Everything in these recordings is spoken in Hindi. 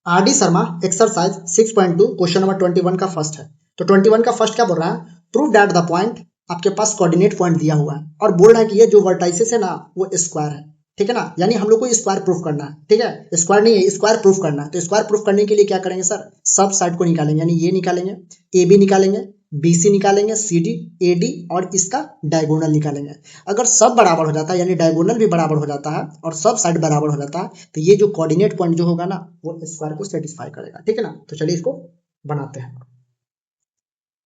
R D Sharma exercise 6.2 question number 21 का फर्स्ट है। तो 21 का फर्स्ट क्या बोल रहा है, प्रूव दैट द पॉइंट, आपके पास कोऑर्डिनेट पॉइंट दिया हुआ है और बोल रहा है कि ये जो वर्टाइसेस है ना वो स्क्वायर है, ठीक है ना, यानी हम लोग को स्क्वायर प्रूफ करना है, ठीक है, स्क्वायर नहीं है, स्क्वायर प्रूफ करना है। तो स्क्वायर प्रूफ करने के लिए क्या करेंगे सर, सब साइड को निकालेंगे, यानी ये निकालेंगे, ए बी निकालेंगे, BC निकालेंगे, CD, AD और इसका डायगोनल निकालेंगे। अगर सब बराबर हो जाता है यानी डायगोनल भी बराबर हो जाता है और सब साइड बराबर हो जाता है तो ये जो कोऑर्डिनेट पॉइंट जो होगा ना वो स्क्वायर को सेटिस्फाई करेगा, ठीक है ना। तो चलिए इसको बनाते हैं।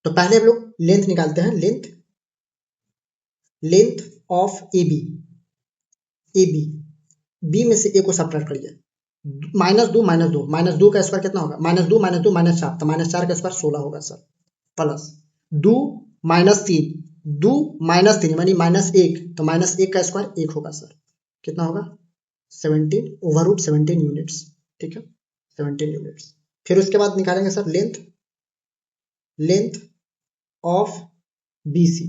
तो पहले हम लोग लेंथ निकालते हैं, लेंथ ऑफ AB, बी में से ए को सब्ट्रैक्ट करिए, -2 का स्क्वायर कितना होगा, -2 -4, तो -4 का स्क्वायर 16 होगा सर, प्लस 2 -3, 2 -3 यानी -1, तो -1 का स्क्वायर 1 होगा सर, कितना होगा 17 ओवर रूट 17 यूनिट्स, ठीक है 17 यूनिट्स। फिर उसके बाद निकालेंगे सर लेंथ ऑफ BC,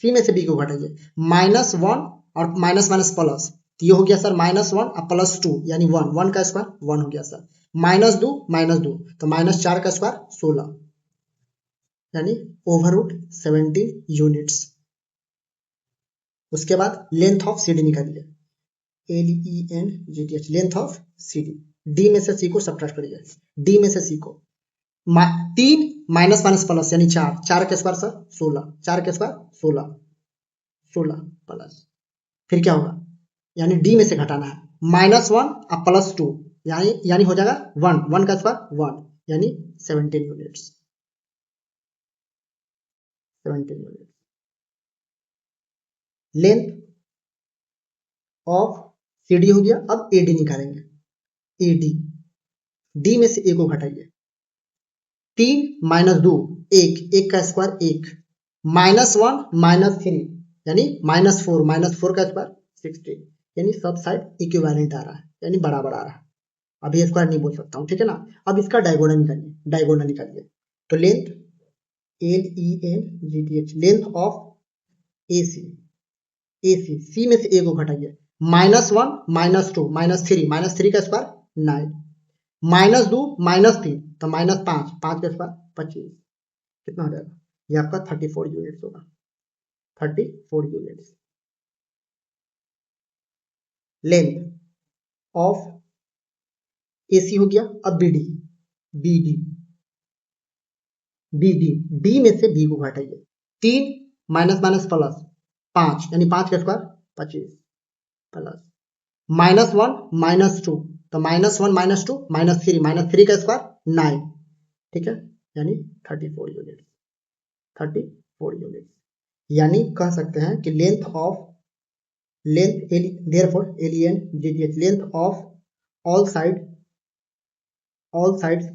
सी में से बी को घटाइए, -1 और माइनस प्लस, तो ये हो गया सर -1 और +2 यानी 1 का स्क्वायर 1 हो गया सर, -2 तो -4 का स्क्वायर 16 यानी ओवर रूट 17 यूनिट्स। उसके बाद लेंथ ऑफ CD निकालिए, LENGTH, length of CD, D में से सी को सब्ट्रैक्ट करिए, डी में से सी को 3 माइनस प्लस यानी 4 के स्क्वायर सर 16, 4 के स्क्वायर 16 प्लस, फिर क्या होगा, यानी डी में से घटाना है, -1 और +2 यानी हो जाएगा 1 का स्क्वायर 1 यानी 17 units, 17 units. Length of CD हो गया। अब AD निकालेंगे, AD, डी में से ए को घटाइए, 3 - 2 1 का स्क्वायर 1, -1 -3 यानी -4 का स्क्वायर 16 यानी सब साइड इक्विवेलेंट आ रहा है यानी बराबर आ रहा है। अभी स्क्वायर नहीं बोल सकता हूँ, ठीक है ना। अब इसका डायगोनल निकालिए, तो length LENGTH, length of AC, सी में से ए को घटाइए, -1 -2 -3 का स्क्वायर 9, -2 -3 तो -5 का स्क्वायर 25, कितना हो जाएगा, ये आपका 34 यूनिट्स होगा, 34 यूनिट्स। लेंथ ऑफ AC हो गया। अब BD, डी में से बी को घटाइए, 3 माइनस प्लस 5 यानी 5 का स्क्वायर 25 प्लस -1 -2 तो -1 -2 -3 का स्क्वायर 9, ठीक है यानी 34 यूनिट, 34 यूनिट। यानी कह सकते हैं कि length therefore LENGTH, length of all sides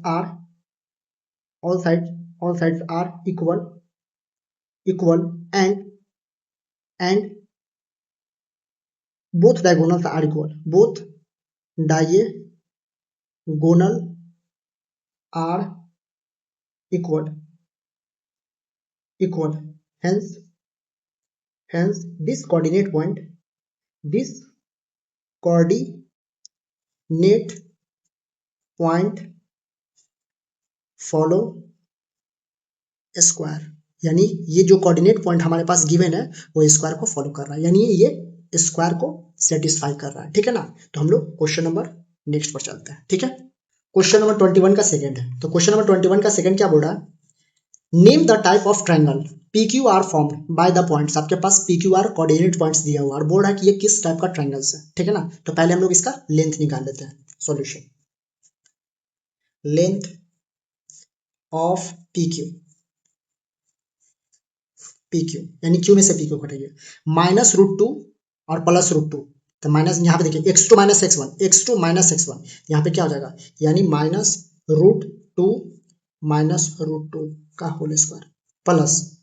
are equal and both diagonals are equal, both diagonal are equal, hence this coordinate point follow square, यानी ये जो कोऑर्डिनेट पॉइंट हमारे पास गिवन है वो स्क्वायर को फॉलो कर रहा है, यानी ये स्क्वायर को सेटिस्फाई कर रहा है, ठीक है ना। तो हम लोग क्वेश्चन नंबर नेक्स्ट पर चलते हैं, ठीक है। क्वेश्चन नंबर 21 का सेकंड है। तो क्वेश्चन नंबर 21 का सेकंड क्या बोल रहा है, name the type of triangle PQR formed by the points, आपके पास PQR कोऑर्डिनेट पॉइंट्स दिया हुआ और बोल रहा है कि ये किस टाइप का ट्रायंगल्स है, ठीक है ना। तो पहले हम लोग इसका लेंथ निकाल लेते हैं। सॉल्यूशन, लेंथ ऑफ PQ यानी Q में से P को घटाइए, -√2 और +√2, तो माइनस यहाँ पे देखिए x2 - x1 यहाँ पे क्या हो जाएगा, यानी -√2 का होल स्क्वायर प्लस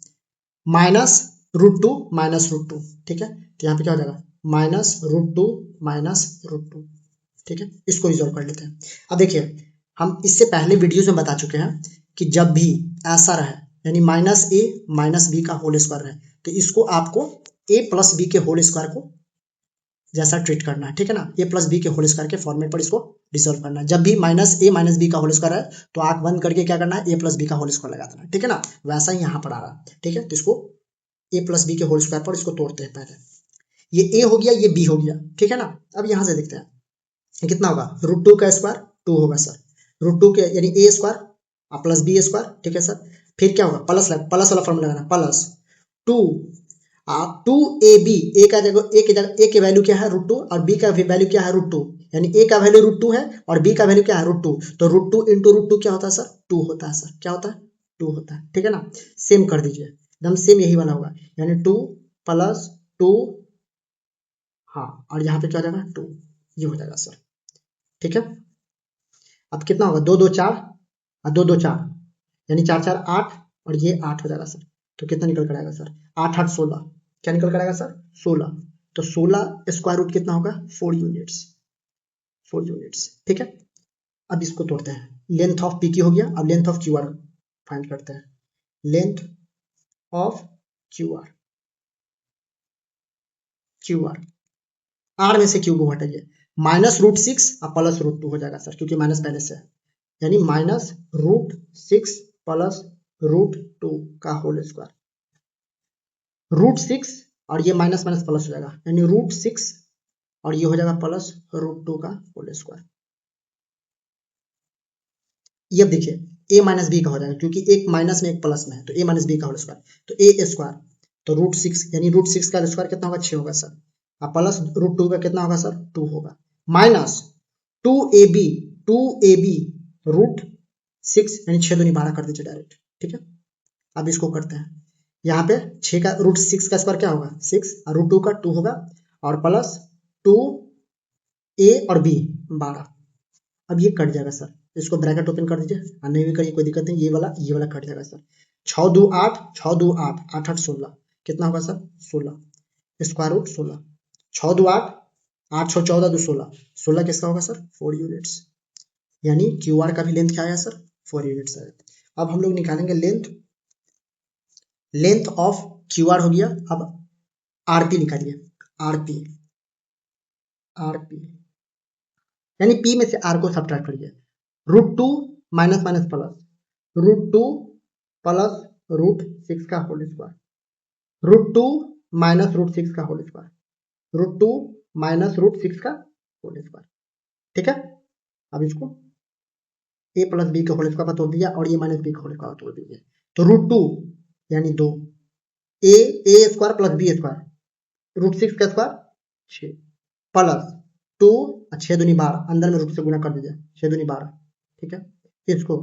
-√2 ठीक है। तो यहाँ पे क्या हो जाएगा, -√2 ठीक है। इसको रिजॉल्व कर लेते हैं। अब देखिए हम इससे पहले वीडियोस में बता चुके हैं कि जब भी ऐसा रहे यानी -a - b का होल स्क्वायर है तो इसको आपको a + b के होल स्क्वायर को जैसा ट्रीट करना है, ठीक है ना। ए प्लस बी के होल स्क्वायर के फॉर्मेट पर इसको डिसॉल्व करना है। जब भी माइनस ए माइनस बी का होल स्क्वायर है तो आंख बंद करके क्या करना है, ए प्लस बी का होल स्क्वायर लगा देना, ठीक है ना। वैसा ही यहाँ पर आ रहा है, ठीक है। तो इसको ए प्लस बी के होल स्क्वायर पर इसको तोड़ते हैं पहले। ये ए हो गया, ये बी हो गया, ठीक है ना। अब यहाँ से देखते हैं कितना होगा, √2 का स्क्वायर 2 होगा सर, √2 के यानी ए स्क्वायर प्लस बी स्क्वायर, ठीक है सर। फिर क्या होगा, प्लस वाला फॉर्मूला लगाना, प्लस 2 2ab, ए का जगह ए के वैल्यू क्या है √2 और बी का वैल्यू क्या है √2, यानी ए का वैल्यू √2 है और बी का वैल्यू क्या है √2, तो √2 इंटू √2 क्या होता है सर, 2 होता है सर, क्या होता है 2 होता है, ठीक है ना। सेम कर दीजिए, एकदम सेम यही वाला होगा, यानी 2 प्लस 2, हाँ, और यहाँ पे क्या हो जाएगा 2, ये हो जाएगा सर, ठीक है। अब कितना होगा, 2 2 4 और 2 2 4 यानी 4 4 8 और ये 8 हो जाएगा सर। तो कितना निकल कर आएगा सर, 8 8 16, क्या निकल कर आएगा सर 16। तो 16 स्क्वायर रूट कितना होगा, 4 यूनिट्स, 4 यूनिट्स, ठीक है। अब इसको तोड़ते हैं, लेंथ ऑफ पी क्यू हो गया, अब length of Q R find करते हैं। Length of Q R, Q R, R में से क्यू को हटाइए, -√6 और प्लस √2 हो जाएगा सर, क्योंकि माइनस पहले से है, यानी -√6 प्लस √2 का होल स्क्वायर, √6 और ये माइनस माइनस प्लस हो जाएगा, यानी √6 और ये हो जाएगा प्लस √2 का होल स्क्वायर। ये अब देखिए a माइनस बी का हो जाएगा, क्योंकि एक माइनस में एक प्लस में है, तो a माइनस बी का होल स्क्वायर, तो a स्क्वायर, तो √6 यानी √6 का स्क्वायर कितना होगा, 6 होगा सर, और प्लस √2 का कितना होगा सर, 2 होगा, माइनस 2ab, 2ab √6 यानी 6 दूनी 12 कर दीजिए डायरेक्ट, ठीक है। अब इसको करते हैं, यहाँ पे 6 का √6 का स्क्वायर क्या होगा 6 और √2 का 2 होगा, और प्लस 2a और b 12। अब ये कट जाएगा सर, इसको ब्रैकेट ओपन कर दीजिए, और नहीं भी करिए कोई दिक्कत नहीं, ये वाला कट जाएगा सर। 6 2 8, 6 2 8, 8 8 16, कितना होगा सर 16, स्क्वायर रूट 16, 6 2 8, 8 6 14 2 16, 16 किसका होगा सर 4 यूनिट्स, यानी क्यू आर का भी लेंथ क्या आया सर 4 यूनिट्स है। अब हम लोग निकालेंगे लेंथ ऑफ क्यू आर हो गया। अब आरपी निकालिए, आरपी, आरपी यानी पी में से आर को सब्ट्रैक्ट करिए, √2 माइनस माइनस प्लस, √2 प्लस √6 का होल स्क्वायर, √2 माइनस √6 का होल स्क्वायर, √2 माइनस √6 का होल स्क्वायर, ठीक है। अब इसको a प्लस बी के होल स्क्वायर पर तोड़ दिया और ये माइनस बी का होल स्क्वायर तोड़ दीजिए, तो √2 यानी 2, a square plus B square, √6 का स्क्वायर 6 प्लस 2 और 6 दूनी 12, अंदर में रूट से गुना कर दीजिए, 6 दूनी 12, ठीक है। इसको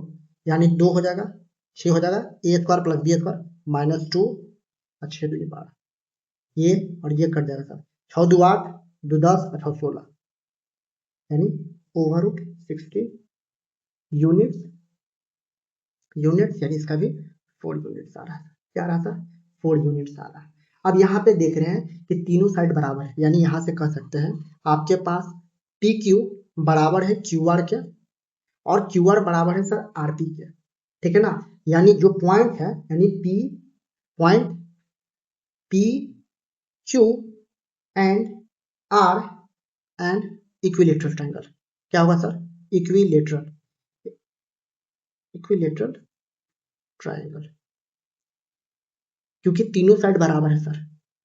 यानी 2 हो जाएगा, 6 हो जाएगा, a square plus B square -2 और 6 दूनी 12, ये और ये कट जाएगा सर, 6 2 8, 2 10 और 6 16, यानी √60 यूनिट्स, यानी इसका भी 4 यूनिट्स आ रहा है, क्या आ रहा था 4 यूनिट्स आ रहा है। अब यहाँ पे देख रहे हैं कि तीनों साइड बराबर है, यानी यहाँ से कह सकते हैं आपके पास पी क्यू बराबर है क्यू आर के, और क्यू आर बराबर है सर आर पी के, ठीक है ना। यानी जो पॉइंट है, यानी point P Q and R and equilateral triangle, क्या होगा सर इक्विलेटरल ट्रायंगल, क्योंकि तीनों साइड बराबर है सर,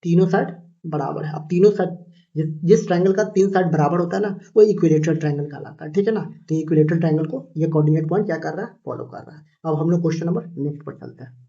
तीनों साइड बराबर है। अब तीनों साइड, जिस ट्रायंगल का 3 साइड बराबर होता है ना, वो इक्विलेटरल ट्रायंगल कहलाता है, ठीक है ना। तो इक्विलेटरल ट्रायंगल को ये कोऑर्डिनेट पॉइंट क्या कर रहा है, फॉलो कर रहा है। अब हम लोग क्वेश्चन नंबर नेक्स्ट पर चलते हैं।